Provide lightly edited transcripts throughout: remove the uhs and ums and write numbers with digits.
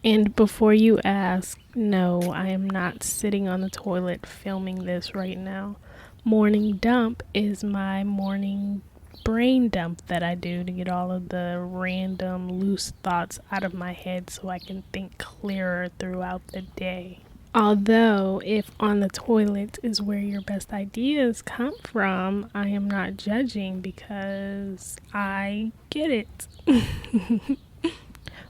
And before you ask, no, I am not sitting on the toilet filming this right now. Morning dump is my morning brain dump that I do to get all of the random loose thoughts out of my head so I can think clearer throughout the day. Although, if on the toilet is where your best ideas come from, I am not judging because I get it.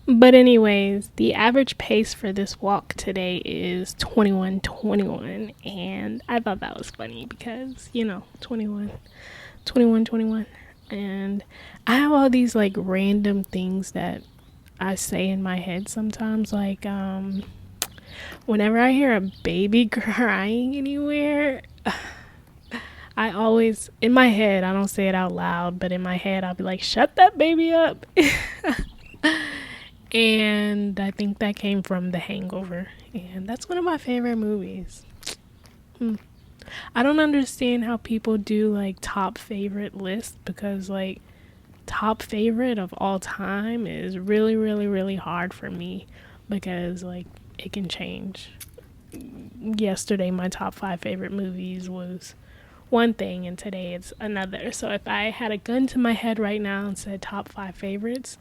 But anyways, the average pace for this walk today is 21:21, and I thought that was funny because, 21, 21, 21. And I have all these like random things that I say in my head sometimes, like whenever I hear a baby crying anywhere, I always, in my head, I don't say it out loud, but in my head I'll be like, shut that baby up. And I think that came from The Hangover. And that's one of my favorite movies. I don't understand how people do like top favorite lists because like top favorite of all time is really, really, really hard for me because like it can change. Yesterday, my top 5 favorite movies was one thing, and today it's another. So if I had a gun to my head right now and said top 5 favorites,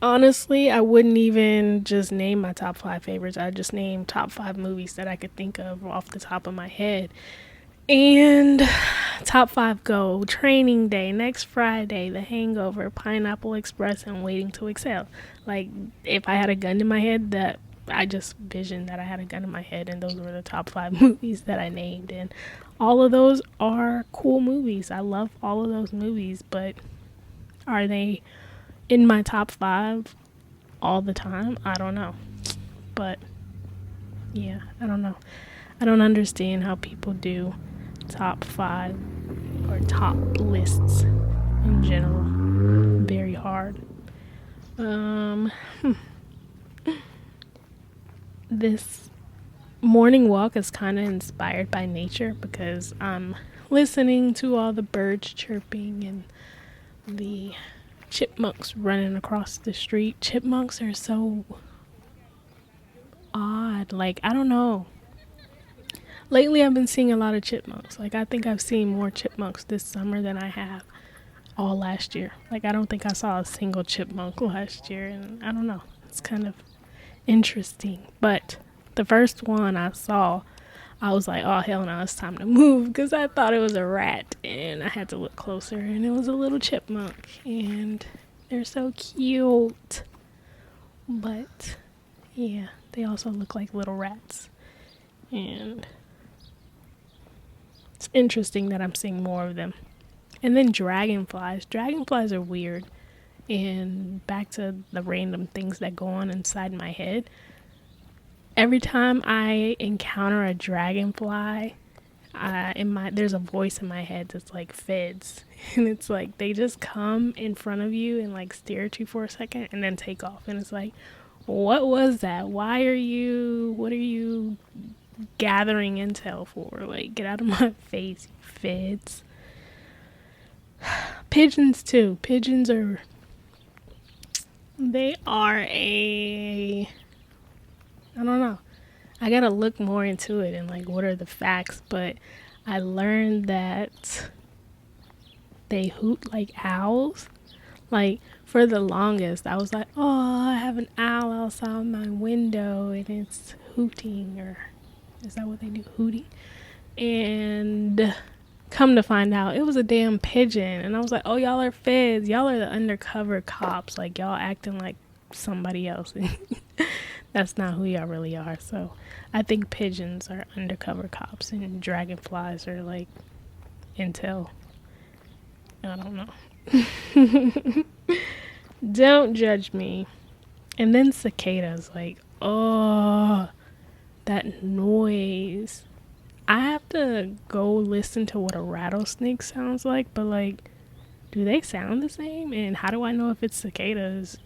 honestly, I wouldn't even just name my top 5 favorites. I'd just name top 5 movies that I could think of off the top of my head. And top 5 go: Training Day, Next Friday, The Hangover, Pineapple Express, and Waiting to Exhale. Like, if I had a gun to my head, that I just visioned that I had a gun in my head, and those were the top 5 movies that I named. And all of those are cool movies. I love all of those movies, but are they in my top 5 all the time? I don't know. But yeah, I don't know. I don't understand how people do top 5 or top lists in general. Very hard. This morning walk is kind of inspired by nature because I'm listening to all the birds chirping and the chipmunks running across the street. Chipmunks are so odd. Like, I don't know. Lately, I've been seeing a lot of chipmunks. Like, I think I've seen more chipmunks this summer than I have all last year. Like, I don't think I saw a single chipmunk last year, and I don't know. It's kind of interesting. But the first one I saw, I was like, oh, hell no, it's time to move because I thought it was a rat, and I had to look closer, and it was a little chipmunk, and they're so cute. But, yeah, they also look like little rats, and it's interesting that I'm seeing more of them. And then dragonflies. Dragonflies are weird. And back to the random things that go on inside my head. Every time I encounter a dragonfly, there's a voice in my head that's like feds. And it's like they just come in front of you and like stare at you for a second and then take off. And it's like, what was that? What are you gathering intel for? Like, get out of my face, you feds. Pigeons too. Pigeons are I don't know. I gotta look more into it and like what are the facts, but I learned that they hoot like owls. Like, for the longest, I was like, oh, I have an owl outside my window and it's hooting, or is that what they do? Hooting? And come to find out, it was a damn pigeon. And I was like, oh, y'all are feds. Y'all are the undercover cops. Like, y'all acting like somebody else. That's not who y'all really are. So I think pigeons are undercover cops and dragonflies are like intel. I don't know. Don't judge me. And then cicadas, like, oh, that noise. I have to go listen to what a rattlesnake sounds like, but like, do they sound the same? And how do I know if it's cicadas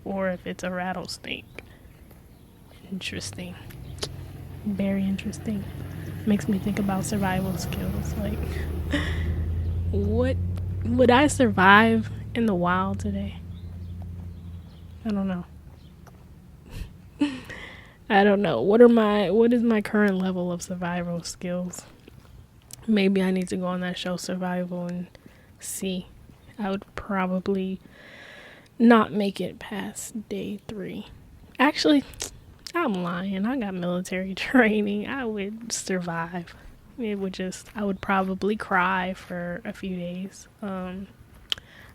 or if it's a rattlesnake? Interesting. Very interesting. Makes me think about survival skills. Like, what would I survive in the wild today? I don't know. I don't know. What is my current level of survival skills? Maybe I need to go on that show Survival and see. I would probably not make it past day 3. Actually, I'm lying. I got military training. I would survive. I would probably cry for a few days. I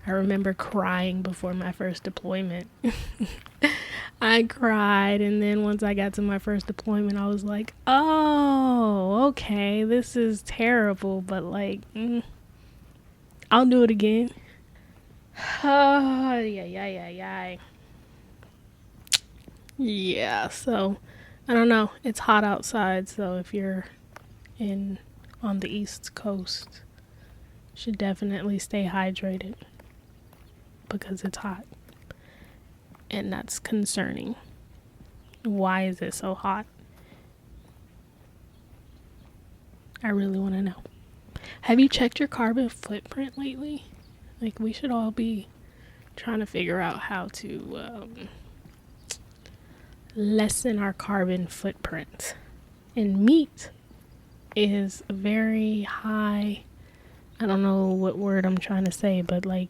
remember crying before my first deployment. I cried, and then once I got to my first deployment, I was like, oh, okay, this is terrible, but like, I'll do it again. Yeah. Yeah, so I don't know. It's hot outside, so if you're in on the East Coast, you should definitely stay hydrated because it's hot. And that's concerning. Why is it so hot? I really want to know. Have you checked your carbon footprint lately? Like, we should all be trying to figure out how to lessen our carbon footprint. And meat is very high. I don't know what word I'm trying to say, but like,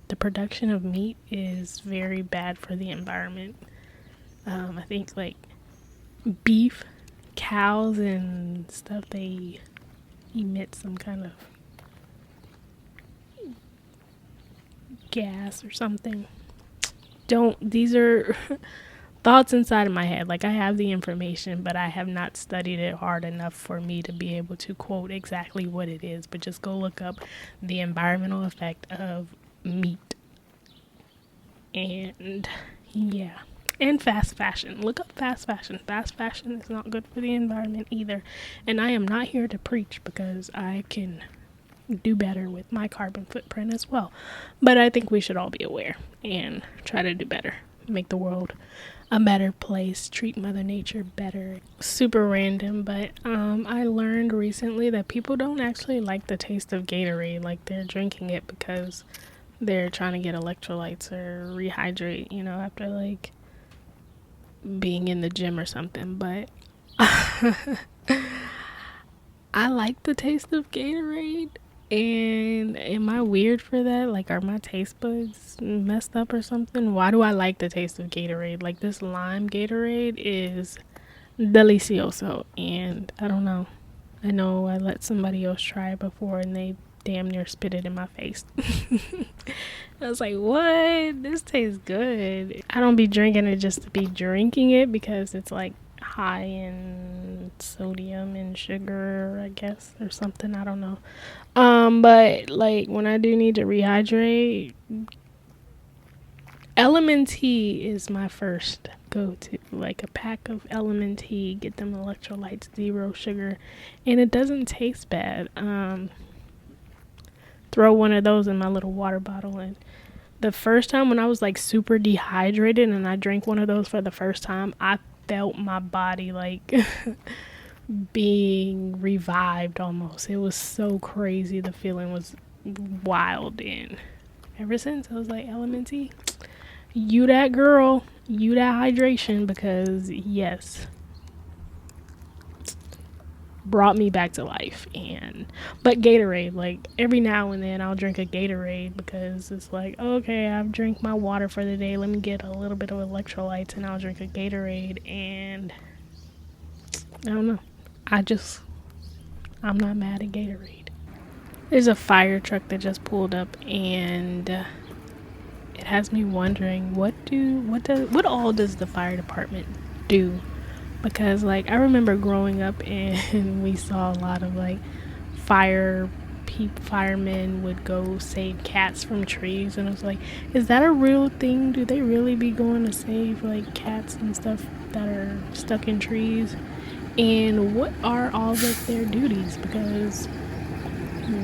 the production of meat is very bad for the environment. I think like beef, cows, and stuff, they emit some kind of gas or something. These are thoughts inside of my head. Like, I have the information, but I have not studied it hard enough for me to be able to quote exactly what it is. But just go look up the environmental effect of meat. And yeah. And fast fashion. Look up fast fashion. Fast fashion is not good for the environment either. And I am not here to preach, because I can do better with my carbon footprint as well. But I think we should all be aware and try to do better. Make the world a better place. Treat Mother Nature better. Super random, but I learned recently that people don't actually like the taste of Gatorade. Like, they're drinking it because they're trying to get electrolytes or rehydrate, after like being in the gym or something. But I like the taste of Gatorade. And am I weird for that? Like, are my taste buds messed up or something? Why do I like the taste of Gatorade? Like, this lime Gatorade is delicioso. And I don't know. I know I let somebody else try it before and they damn near spit it in my face. I was like, what? This tastes good. I don't be drinking it just to be drinking it, because it's like high in sodium and sugar, I guess, or something. I don't know. But like, when I do need to rehydrate, Element Tea is my first go-to. Like, a pack of Element Tea, get them electrolytes, 0 sugar, and it doesn't taste bad. Throw one of those in my little water bottle, and the first time when I was like super dehydrated and I drank one of those for the first time, I felt my body like being revived almost. It was so crazy. The feeling was wild, and ever since I was like, Element Tea, you that girl, you that hydration, because yes, brought me back to life. But Gatorade, like, every now and then I'll drink a Gatorade, because it's like, okay, I've drank my water for the day, let me get a little bit of electrolytes, and I'll drink a Gatorade. And I don't know, I'm not mad at Gatorade. There's a fire truck that just pulled up, and it has me wondering, what all does the fire department do? Because like, I remember growing up and we saw a lot of like firemen would go save cats from trees, and it was like, is that a real thing? Do they really be going to save like cats and stuff that are stuck in trees? And what are all of their duties? Because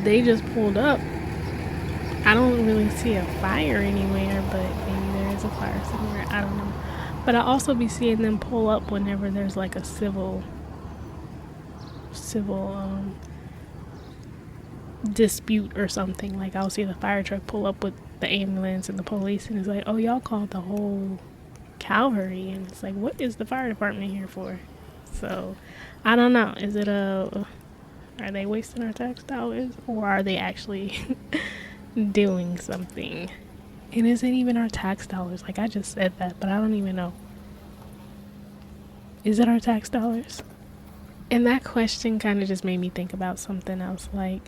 they just pulled up. I don't really see a fire anywhere, but maybe there is a fire somewhere. I don't know. But I also be seeing them pull up whenever there's like a civil dispute or something. Like, I'll see the fire truck pull up with the ambulance and the police, and it's like, oh, y'all called the whole cavalry, and it's like, what is the fire department here for? So I don't know. Is it a Are they wasting our tax dollars, or are they actually doing something? And is it even our tax dollars? Like, I just said that, but I don't even know. Is it our tax dollars? And that question kind of just made me think about something else. Like,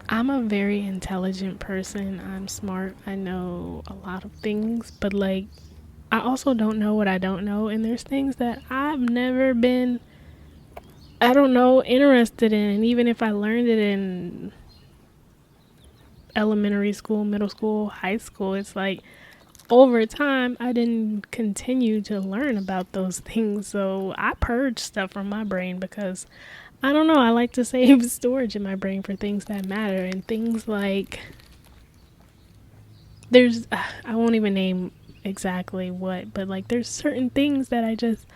I'm a very intelligent person. I'm smart. I know a lot of things, but like, I also don't know what I don't know. And there's things that I've never been, I don't know, interested in. And even if I learned it in elementary school, middle school, high school, it's like over time I didn't continue to learn about those things. So I purge stuff from my brain because I don't know, I like to save storage in my brain for things that matter. And things like, there's I won't even name exactly what, but like there's certain things that I just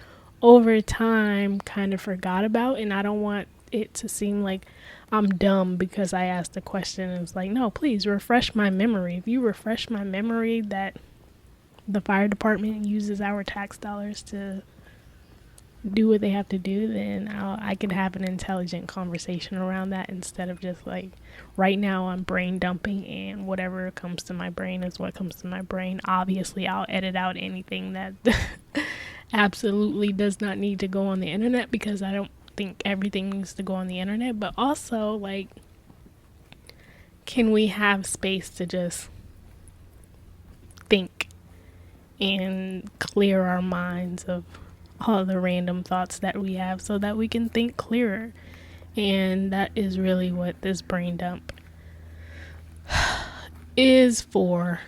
over time kind of forgot about, and I don't want it to seem like I'm dumb because I asked a question. And it's like, no, please refresh my memory. If you refresh my memory that the fire department uses our tax dollars to do what they have to do, then I could have an intelligent conversation around that, instead of just like, right now I'm brain dumping and whatever comes to my brain is what comes to my brain. Obviously, I'll edit out anything that absolutely does not need to go on the internet, because I don't think everything needs to go on the internet. But also, like, can we have space to just think and clear our minds of all the random thoughts that we have, so that we can think clearer? And that is really what this brain dump is for.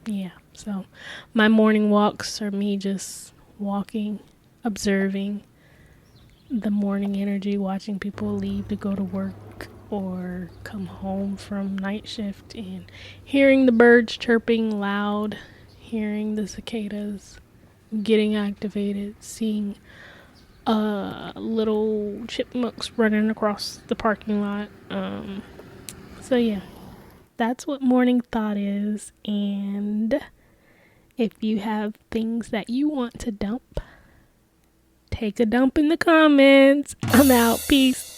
Yeah, so my morning walks are me just walking, observing the morning energy, watching people leave to go to work or come home from night shift, and hearing the birds chirping loud, hearing the cicadas getting activated, seeing little chipmunks running across the parking lot. So yeah, that's what morning thought is. And if you have things that you want to dump, take a dump in the comments. I'm out. Peace.